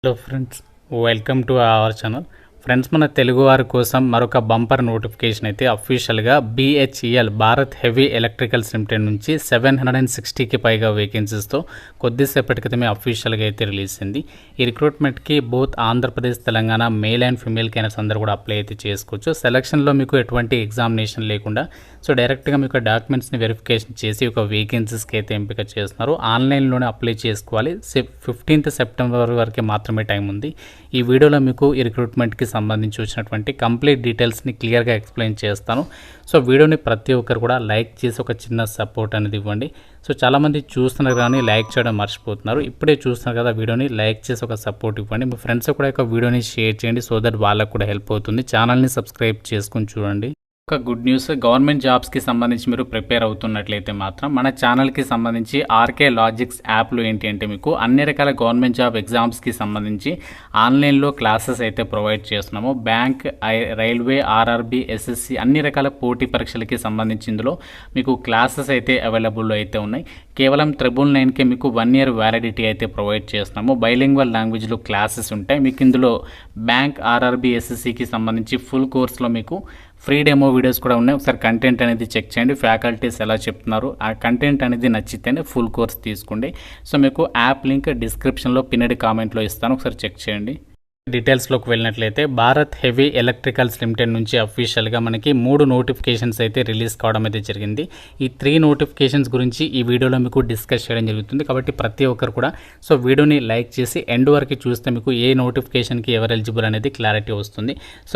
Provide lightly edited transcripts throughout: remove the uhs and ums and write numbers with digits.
Hello friends, welcome to our channel. Friends, మన తెలుగు వారి కోసం మరొక బంపర్ నోటిఫికేషన్ అయితే అఫీషియల్గా BHEL Bharat heavy electricals limited నుంచి 760కి పైగా వేకెన్సీస్తో కొద్దిసేపటి క్రితమే అఫీషియల్గా అయితే రిలీజ్ అయింది. ఈ రిక్రూట్మెంట్కి both Andhra Pradesh, Telangana male and female candidates అందరూ కూడా అప్లై అయితే చేసుకోవచ్చు. సెలక్షన్లో మీకు ఎటువంటి ఎగ్జామినేషన్ లేకుండా డైరెక్ట్గా మీకు డాక్యుమెంట్స్ని వెరిఫికేషన్ చేసి ఒక వేకెన్సీస్కి అయితే ఎంపిక చేస్తున్నారు. ఆన్లైన్లోనే అప్లై చేసుకోవాలి. 15th సెప్టెంబర్ వరకు మాత్రమే టైం ఉంది. ఈ వీడియోలో మీకు ఈ రిక్రూట్మెంట్కి సంబంధించి వచ్చినటువంటి కంప్లీట్ డీటెయిల్స్ని క్లియర్గా ఎక్స్ప్లెయిన్ చేస్తాను. వీడియోని ప్రతి ఒక్కరు కూడా లైక్ చేసి ఒక చిన్న సపోర్ట్ అనేది ఇవ్వండి. చాలామంది చూస్తున్నారు కానీ లైక్ చేయడం మర్చిపోతున్నారు. ఇప్పుడే చూస్తున్నారు కదా, వీడియోని లైక్ చేసి ఒక సపోర్ట్ ఇవ్వండి. మీ ఫ్రెండ్స్ కూడా ఒక వీడియోని షేర్ చేయండి, సో దట్ వాళ్ళకు కూడా హెల్ప్ అవుతుంది. ఛానల్ని సబ్స్క్రైబ్ చేసుకొని చూడండి. ఒక గుడ్ న్యూస్, గవర్నమెంట్ జాబ్స్కి సంబంధించి మీరు ప్రిపేర్ అవుతున్నట్లయితే మాత్రం మన ఛానల్కి సంబంధించి ఆర్కే లాజిక్స్ యాప్లో ఏంటి అంటే మీకు అన్ని రకాల గవర్నమెంట్ జాబ్ ఎగ్జామ్స్కి సంబంధించి ఆన్లైన్లో క్లాసెస్ అయితే ప్రొవైడ్ చేస్తున్నాము. బ్యాంక్, రైల్వే, ఆర్ఆర్బీ, ఎస్ఎస్సి అన్ని రకాల పోటీ పరీక్షలకి సంబంధించి ఇందులో మీకు క్లాసెస్ అయితే అవైలబుల్లో అయితే ఉన్నాయి. కేవలం 999కే మీకు 1 year వ్యాలిడిటీ అయితే ప్రొవైడ్ చేస్తున్నాము. బైలింగ్వల్ లాంగ్వేజ్లో క్లాసెస్ ఉంటాయి. మీకు ఇందులో బ్యాంక్, ఆర్ఆర్బీ, ఎస్ఎస్సికి సంబంధించి ఫుల్ కోర్స్లో మీకు ఫ్రీ డెమో వీడియోస్ కూడా ఉన్నాయి. ఒకసారి కంటెంట్ అనేది చెక్ చేయండి. ఫ్యాకల్టీస్ ఎలా చెప్తున్నారు, ఆ కంటెంట్ అనేది నచ్చితేనే ఫుల్ కోర్స్ తీసుకోండి. మీకు యాప్ లింక్ డిస్క్రిప్షన్లో పిన్నెడ్ కామెంట్లో ఇస్తాను, ఒకసారి చెక్ చేయండి. డీటెయిల్స్లోకి వెళ్ళినట్లయితే భారత్ హెవీ ఎలక్ట్రికల్స్ లిమిటెడ్ నుంచి అఫీషియల్గా మనకి 3 నోటిఫికేషన్స్ అయితే రిలీజ్ కావడం అయితే జరిగింది. ఈ 3 నోటిఫికేషన్స్ గురించి ఈ వీడియోలో మీకు డిస్కస్ చేయడం జరుగుతుంది. కాబట్టి ప్రతి ఒక్కరు కూడా వీడియోని లైక్ చేసి ఎండ్ వరకు చూస్తే మీకు ఏ నోటిఫికేషన్కి ఎవరు ఎలిజిబుల్ అనేది క్లారిటీ వస్తుంది.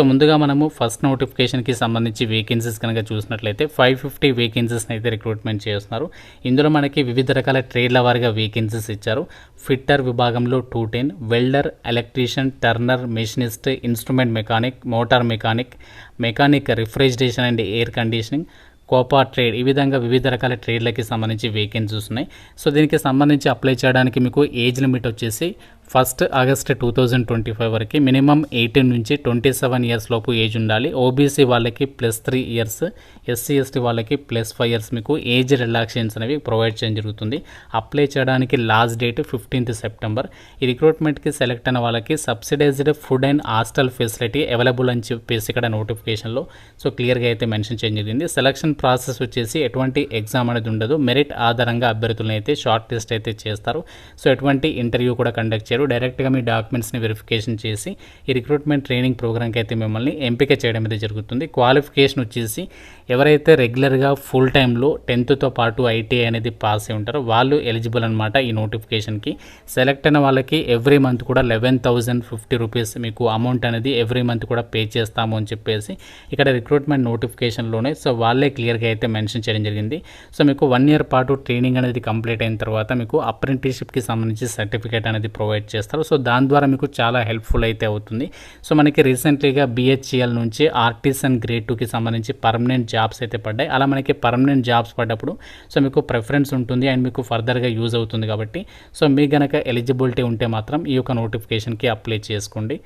ముందుగా మనము ఫస్ట్ నోటిఫికేషన్కి సంబంధించి వేకెన్సీస్ కనుక చూసినట్లయితే 550 వేకెన్సీస్ అయితే రిక్రూట్మెంట్ చేస్తున్నారు. ఇందులో మనకి వివిధ రకాల ట్రేడ్ల వారిగా వేకెన్సీస్ ఇచ్చారు. ఫిట్టర్ విభాగంలో 210, welder, electrician, Turner, machinist, instrument mechanic, motor mechanic, refrigeration and air conditioning, Copa trade, ఈ విధంగా వివిధ రకాల ట్రేడ్లకి సంబంధించి వేకెన్సీస్ ఉన్నాయి. దీనికి సంబంధించి అప్లై చేయడానికి మీకు ఏజ్ లిమిట్ వచ్చేసి 1st August 2025 వరకు మినిమం 18 నుంచి 27 years లోపు ఏజ్ ఉండాలి. ఓబీసీ వాళ్ళకి +3 years, ఎస్సీ ఎస్టీ వాళ్ళకి +5 years మీకు ఏజ్ రిలాక్సేషన్స్ అనేవి ప్రొవైడ్ చేయడం జరుగుతుంది. అప్లై చేయడానికి లాస్ట్ డేట్ 15th September. ఈ రిక్రూట్మెంట్కి సెలెక్ట్ అయిన వాళ్ళకి subsidised food and hostel facility available అని చెప్పేసి ఇక్కడ నోటిఫికేషన్లో క్లియర్గా అయితే మెన్షన్ చేయడం జరిగింది. సెలక్షన్ ప్రాసెస్ వచ్చేసి ఎటువంటి ఎగ్జామ్ అనేది ఉండదు. మెరిట్ ఆధారంగా అభ్యర్థులను అయితే షార్ట్ లిస్ట్ అయితే చేస్తారు. ఎటువంటి ఇంటర్వ్యూ కూడా కండక్ట్ చేయరు. డైరెక్ట్గా మీ డాక్యుమెంట్స్ని వెరిఫికేషన్ చేసి ఈ రిక్రూట్మెంట్ ట్రైనింగ్ ప్రోగ్రామ్కి అయితే మిమ్మల్ని ఎంపిక చేయడం అయితే జరుగుతుంది. క్వాలిఫికేషన్ వచ్చేసి ఎవరైతే రెగ్యులర్గా ఫుల్ టైంలో 10th పాటు ఐటీఐ అనేది పాస్ అయి ఉంటారో వాళ్ళు ఎలిజిబుల్ అనమాట. ఈ నోటిఫికేషన్కి సెలెక్ట్ అయిన వాళ్ళకి ఎవ్రీ మంత్ కూడా 11,050 రూపీస్ మీకు అమౌంట్ అనేది ఎవ్రీ మంత్ కూడా పే చేస్తాము అని చెప్పేసి ఇక్కడ రిక్రూట్మెంట్ నోటిఫికేషన్లోనే వాళ్ళే క్లియర్గా అయితే మెన్షన్ చేయడం జరిగింది. మీకు 1 year పాటు ట్రైనింగ్ అనేది కంప్లీట్ అయిన తర్వాత మీకు అప్రెంటిస్షిప్కి సంబంధించి సర్టిఫికేట్ అనేది ప్రొవైడ్ చేస్తారు. దాని ద్వారా మీకు చాలా హెల్ప్ఫుల్ అయితే అవుతుంది. మనకి రీసెంట్లీగా BHEL నుంచి ఆర్టిసన్ గ్రేడ్ 2కి సంబంధించి పర్మనెంట్ జాబ్స్ అయితే పడ్డాయి. అలా మనకి పర్మనెంట్ జాబ్స్ పడ్డప్పుడు మీకు ప్రిఫరెన్స్ ఉంటుంది అండ్ మీకు ఫర్దర్గా యూజ్ అవుతుంది. కాబట్టి మీకు గనక ఎలిజిబిలిటీ ఉంటే మాత్రం ఈ యొక్క నోటిఫికేషన్కి అప్లై చేసుకోండి.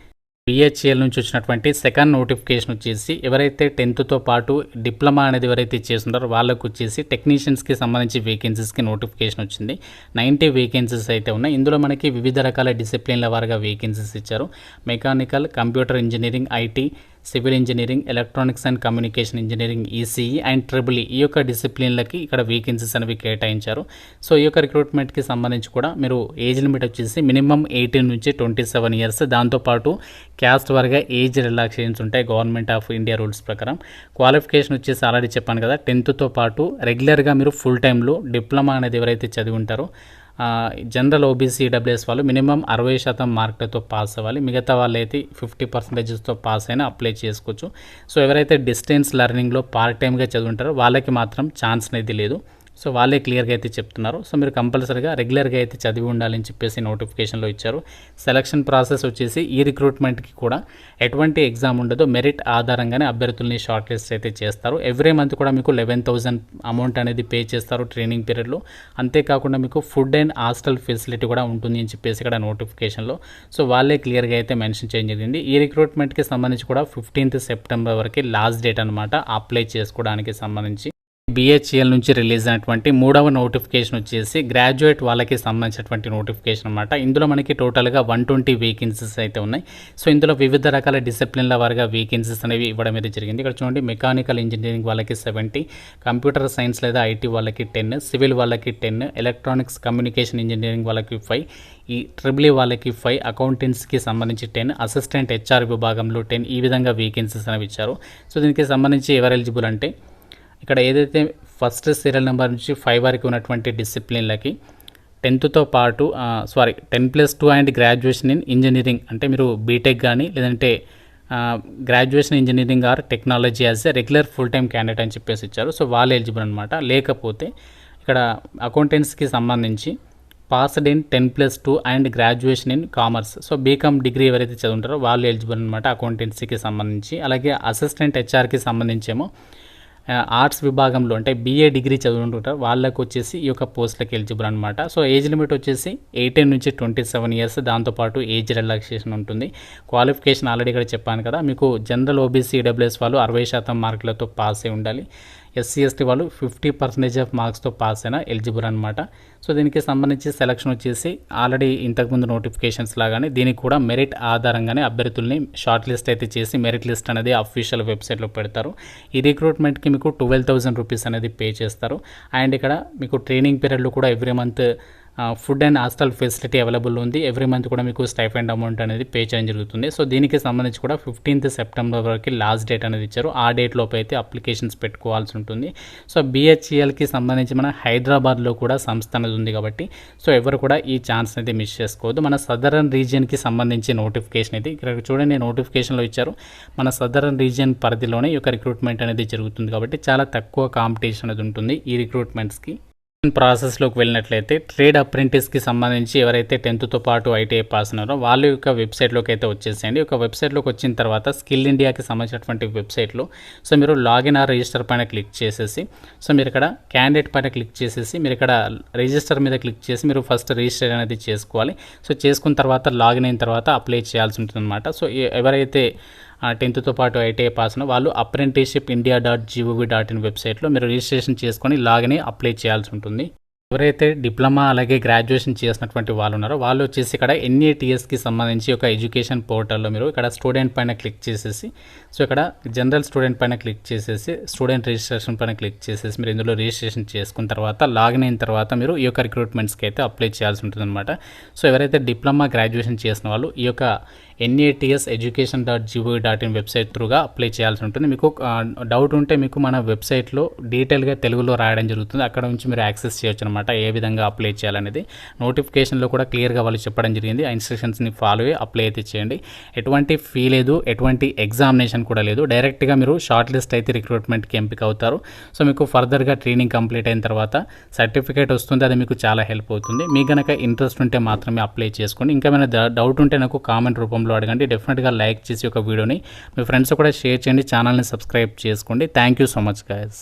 BHEL నుంచి వచ్చినటువంటి సెకండ్ నోటిఫికేషన్ వచ్చేసి ఎవరైతే 10th పాటు డిప్లొమా అనేది ఎవరైతే చేస్తున్నారో వాళ్ళకు వచ్చేసి టెక్నీషియన్స్కి సంబంధించి వేకెన్సీస్కి నోటిఫికేషన్ వచ్చింది. 90 వేకెన్సీస్ అయితే ఉన్నాయి. ఇందులో మనకి వివిధ రకాల డిసిప్లిన్ల వారిగా వేకెన్సీస్ ఇచ్చారు. Mechanical, computer engineering, IT, civil engineering, electronics and communication engineering, ECE and triple E యొక్క డిసిప్లిన్లకి ఇక్కడ వేకెన్సీస్ అనేవి కేటాయించారు. ఈ యొక్క రిక్రూట్మెంట్కి సంబంధించి కూడా మీరు ఏజ్ లిమిట్ వచ్చేసి మినిమం 18 నుంచి 27 years, దాంతోపాటు క్యాస్ట్ వారిగా ఏజ్ రిలాక్సేషన్స్ ఉంటాయి గవర్నమెంట్ ఆఫ్ ఇండియా రూల్స్ ప్రకారం. క్వాలిఫికేషన్ వచ్చేసి ఆల్రెడీ చెప్పాను కదా, 10th పాటు రెగ్యులర్గా మీరు ఫుల్ టైంలో డిప్లొమా అనేది ఎవరైతే చదివి ఉంటారో జనరల్ ఓబీసీ ఈడబ్ల్యూఎస్ వాళ్ళు మినిమం 60% మార్కులతో పాస్ అవ్వాలి. మిగతా వాళ్ళు అయితే 50%తో పాస్ అయినా అప్లై చేసుకోవచ్చు. ఎవరైతే డిస్టెన్స్ లెర్నింగ్లో పార్ట్ టైమ్గా చదువుంటారో వాళ్ళకి మాత్రం ఛాన్స్ అనేది లేదు. వాళ్ళే క్లియర్గా అయితే చెప్తున్నారు. మీరు కంపల్సరీగా రెగ్యులర్గా అయితే చదివి ఉండాలని చెప్పేసి నోటిఫికేషన్లో ఇచ్చారు. సెలక్షన్ ప్రాసెస్ వచ్చేసి ఈ రిక్రూట్మెంట్కి కూడా ఎటువంటి ఎగ్జామ్ ఉండదు. మెరిట్ ఆధారంగానే అభ్యర్థుల్ని షార్ట్ లిస్ట్ అయితే చేస్తారు. ఎవ్రీ మంత్ కూడా మీకు 11,000 అమౌంట్ అనేది పే చేస్తారు ట్రైనింగ్ పీరియడ్లో. అంతేకాకుండా మీకు ఫుడ్ అండ్ హాస్టల్ ఫెసిలిటీ కూడా ఉంటుంది అని చెప్పేసి ఇక్కడ నోటిఫికేషన్లో వాళ్ళే క్లియర్గా అయితే మెన్షన్ చేయడం జరిగింది. ఈ రిక్రూట్మెంట్కి సంబంధించి కూడా 15th September వరకు లాస్ట్ డేట్ అనమాట అప్లై చేసుకోవడానికి సంబంధించి. BHEL నుంచి రిలీజ్ అయినటువంటి 3వ నోటిఫికేషన్ వచ్చేసి గ్రాడ్యుయేట్ వాళ్ళకి సంబంధించినటువంటి నోటిఫికేషన్ అనమాట. ఇందులో మనకి టోటల్గా 120 వేకెన్సీస్ అయితే ఉన్నాయి. సో ఇందులో వివిధ రకాల డిసిప్లిన్ల వారిగా వేకెన్సీస్ అనేవి ఇవ్వడం అయితే జరిగింది. ఇక్కడ చూడండి, మెకానికల్ ఇంజనీరింగ్ వాళ్ళకి 70, కంప్యూటర్ సైన్స్ లేదా IT వాళ్ళకి 10, సివిల్ వాళ్ళకి 10, ఎలక్ట్రానిక్స్ కమ్యూనికేషన్ ఇంజనీరింగ్ వాళ్ళకి 5, ఈ ట్రిపుల్ వాళ్ళకి 5, అకౌంటెంట్స్కి సంబంధించి 10, అసిస్టెంట్ HR విభాగంలో 10, ఈ విధంగా వేకెన్సీస్ అనేవి ఇచ్చారు. సో దీనికి సంబంధించి ఎవరు ఎలిజిబుల్ అంటే ఇక్కడ ఏదైతే ఫస్ట్ సీరియల్ నెంబర్ నుంచి 5 వరకు ఉన్నటువంటి డిసిప్లిన్లకి 10తో పాటు 10+2 అండ్ గ్రాడ్యుయేషన్ ఇన్ ఇంజనీరింగ్, అంటే మీరు బీటెక్ కానీ లేదంటే graduation engineering or technology as a regular full time candidate అని చెప్పేసి ఇచ్చారు. సో వాళ్ళు ఎలిజిబుల్ అనమాట. లేకపోతే ఇక్కడ అకౌంటెంట్స్కి సంబంధించి passed in 10+2 and graduation in commerce, so BCom degree ఎవరైతే చదువుంటారో వాళ్ళు ఎలిజిబుల్ అనమాట అకౌంటెన్సీకి సంబంధించి. అలాగే అసిస్టెంట్ HRకి సంబంధించేమో ఆర్ట్స్ విభాగంలో అంటే BA డిగ్రీ చదువుకుంటారు వాళ్ళకు వచ్చేసి ఈ యొక్క పోస్టులకు ఎలిజిబుల్ అనమాట. సో ఏజ్ లిమిట్ వచ్చేసి 18 నుంచి 27 ఇయర్స్, దాంతోపాటు ఏజ్ రిలాక్సేషన్ ఉంటుంది. క్వాలిఫికేషన్ ఆల్రెడీ ఇక్కడ చెప్పాను కదా, మీకు జనరల్ OBC EWS వాళ్ళు 60% మార్కులతో పాస్ అయి ఉండాలి. SC ST వాళ్ళు 50% ఆఫ్ మార్క్స్తో పాస్ అయినా ఎలిజిబుల్ అనమాట. సో దీనికి సంబంధించి సెలక్షన్ వచ్చేసి ఆల్రెడీ ఇంతకుముందు నోటిఫికేషన్స్ లాగానే దీనికి కూడా మెరిట్ ఆధారంగానే అభ్యర్థుల్ని షార్ట్ లిస్ట్ అయితే చేసి మెరిట్ లిస్ట్ అనేది అఫీషియల్ వెబ్సైట్లో పెడతారు. ఈ రిక్రూట్మెంట్కి మీకు 12,000 రూపీస్ అనేది పే చేస్తారు. అండ్ ఇక్కడ మీకు ట్రైనింగ్ పీరియడ్లో కూడా every month food and hostel facility available ఉంది. ఎవ్రీ మంత్ కూడా మీకు స్టైఫండ్ అమౌంట్ అనేది పే చేయడం జరుగుతుంది. సో దీనికి సంబంధించి కూడా 15th సెప్టెంబర్ వరకు లాస్ట్ డేట్ అనేది ఇచ్చారు. ఆ డేట్ లోపు అయితే అప్లికేషన్స్ పెట్టుకోవాల్సి ఉంటుంది. సో BHELకి సంబంధించి మన హైదరాబాద్లో కూడా సంస్థ అనేది ఉంది కాబట్టి సో ఎవరు కూడా ఈ ఛాన్స్ అయితే మిస్ చేసుకోవద్దు. మన సదరన్ రీజియన్కి సంబంధించి నోటిఫికేషన్ అయితే ఇక్కడ చూడండి, నోటిఫికేషన్లో ఇచ్చారు. మన సదరన్ రీజియన్ పరిధిలోనే ఈ యొక్క రిక్రూట్మెంట్ అనేది జరుగుతుంది కాబట్టి చాలా తక్కువ కాంపిటీషన్ అనేది ఉంటుంది ఈ రిక్రూట్మెంట్స్కి. ప్రాసెస్లోకి వెళ్ళినట్లయితే ట్రేడ్ అప్రెంటిస్కి సంబంధించి ఎవరైతే 10తో పాటు ITI పాస్ ఉన్నారో వాళ్ళ యొక్క వెబ్సైట్లోకి అయితే వచ్చేసేయండి. ఒక వెబ్సైట్లోకి వచ్చిన తర్వాత స్కిల్ ఇండియాకి సంబంధించినటువంటి వెబ్సైట్లో సో మీరు లాగిన్ ఆర్ రిజిస్టర్ పైన క్లిక్ చేసేసి సో మీరు ఇక్కడ క్యాండిడేట్ పైన క్లిక్ చేసేసి మీరు ఇక్కడ రిజిస్టర్ మీద క్లిక్ చేసి మీరు ఫస్ట్ రిజిస్టర్ అనేది చేసుకోవాలి. సో చేసుకున్న తర్వాత లాగిన్ అయిన తర్వాత అప్లై చేయాల్సి ఉంటుంది అనమాట. సో ఎవరైతే 10తో పాటు ITI పాస్ ఉన్న వాళ్ళు apprenticeshipindia.gov.in వెబ్సైట్లో మీరు రిజిస్ట్రేషన్ చేసుకొని లాగిన్ అప్లై చేయాల్సి ఉంటుంది. ఎవరైతే డిప్లొమా అలాగే గ్రాడ్యుయేషన్ చేసినటువంటి వాళ్ళు ఉన్నారో వాళ్ళు వచ్చేసి ఇక్కడ NATSకి సంబంధించి ఒక ఎడ్యుకేషన్ పోర్టల్లో మీరు ఇక్కడ స్టూడెంట్ పైన క్లిక్ చేసేసి సో ఇక్కడ జనరల్ స్టూడెంట్ పైన క్లిక్ చేసేసి స్టూడెంట్ రిజిస్ట్రేషన్ పైన క్లిక్ చేసేసి మీరు ఇందులో రిజిస్ట్రేషన్ చేసుకున్న తర్వాత లాగిన్ అయిన తర్వాత మీరు ఈ యొక్క రిక్రూట్మెంట్స్కి అయితే అప్లై చేయాల్సి ఉంటుంది అనమాట. సో ఎవరైతే డిప్లొమా గ్రాడ్యుయేషన్ చేసిన వాళ్ళు ఈ యొక్క NATSeducation.gov.in వెబ్సైట్ త్రూగా అప్లై చేయాల్సి ఉంటుంది. మీకు డౌట్ ఉంటే మీకు మన వెబ్సైట్లో డీటెయిల్గా తెలుగులో రాయడం జరుగుతుంది. అక్కడ నుంచి మీరు యాక్సెస్ చేయొచ్చు అనమాట ఏ విధంగా అప్లై చేయాలనేది. నోటిఫికేషన్లో కూడా క్లియర్గా వాళ్ళు చెప్పడం జరిగింది. ఆ ఇన్స్ట్రక్షన్స్ని ఫాలో అయ్యి అప్లై అయితే చేయండి. ఎటువంటి ఫీ లేదు, ఎటువంటి ఎగ్జామినేషన్ కూడా లేదు. డైరెక్ట్గా మీరు షార్ట్ లిస్ట్ అయితే రిక్రూట్మెంట్కి ఎంపిక అవుతారు. సో మీకు ఫర్దర్గా ట్రైనింగ్ కంప్లీట్ అయిన తర్వాత సర్టిఫికేట్ వస్తుంది. అది మీకు చాలా హెల్ప్ అవుతుంది. మీకు కనుక ఇంట్రెస్ట్ ఉంటే మాత్రమే అప్లై చేసుకోండి. ఇంకా ఏమైనా డౌట్ ఉంటే నాకు కామెంట్ రూపంలో అడగండి. డెఫినెట్గా లైక్ చేసి ఒక వీడియోని మీ ఫ్రెండ్స్ కూడా షేర్ చేయండి. ఛానల్ని సబ్స్క్రైబ్ చేసుకోండి. Thank you so much guys.